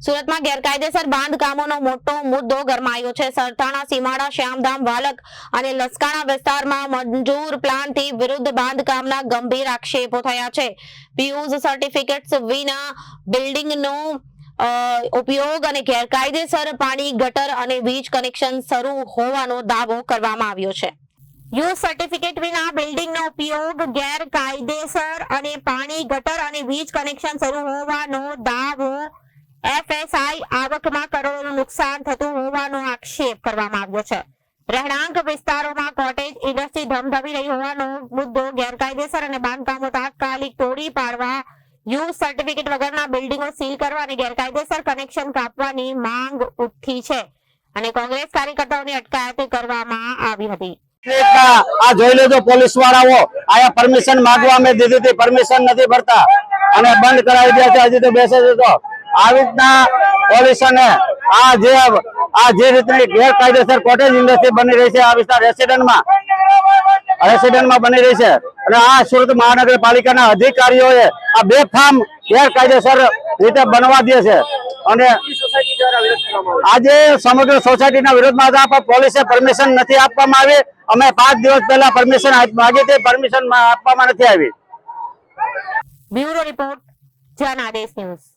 સુરતમાં ગેરકાયદેસર બાંધકામોનો મોટો મુદ્દો ગરમાયો છે। સરથાણા, સીમાડા, શ્યામધામ, વાલક અને લસકાણા વિસ્તારમાં મંજૂર પ્લાનથી વિરુદ્ધ બાંધકામના ગંભીર આક્ષેપો થયા છે। પીયુઝ સર્ટિફિકેટ્સ વિના બિલ્ડિંગનો ઉપયોગ અને ગેરકાયદેસર પાણી, ગટર અને વીજ કનેક્શન શરૂ હોવાનો દાવો કરવામાં આવ્યો છે। યુઝ સર્ટિફિકેટ વિના બિલ્ડિંગનો ઉપયોગ, ગેરકાયદેસર અને પાણી, ગટર અને વીજ કનેક્શન શરૂ હોવાનો દાવો, એફએસઆઈ આવકમાં કરોડોનું નુકસાન થતું હોવાનો આક્ષેપ કરવામાં આવ્યો છે। રહેણાંક વિસ્તારોમાં કોટેજ ઇન્ડસ્ટ્રી ધમધમી રહી હોવાનો મુદ્દો, ગેરકાયદેસર અને બાંધકામો તાત્કાલિક તોડી પાડવા, યુઝ સર્ટિફિકેટ વગરના બિલ્ડિંગો સીલ કરવા અને ગેરકાયદેસર કનેક્શન કાપવાની માંગ ઉઠી છે અને કોંગ્રેસ કાર્યકર્તાઓની અટકાયત કરવામાં આવી હતી। આ જોઈ લેજો, પોલીસ વાળાઓ આયા પરમિશન માંગવા અમે દીધી હતી, પરમિશન નથી ભરતા અને બંધ કરાવી દે છે। હજી તો બેસે છે તો આવી રીતના પોલીસને આ જે રીતની ગેરકાયદેસર કોટેજ ઇન્ડસ્ટ્રી બની રહી છે આ વિસ્તાર રેસિડેન્ટમાં બની રહી છે અને આ સુરત મહાનગરપાલિકાના અધિકારીઓએ આ બેફામ ગેરકાયદેસર રીતે બનવા દે છે અને આજે સમગ્ર સોસાયટીના વિરોધમાં હતા પણ પોલીસે પરમિશન નથી આપવામાં આવી। અમે 5 દિવસ પહેલા પરમિશન માંગી હતી, પરમિશન આપવામાં નથી આવી। Bureau report, Janadesh news.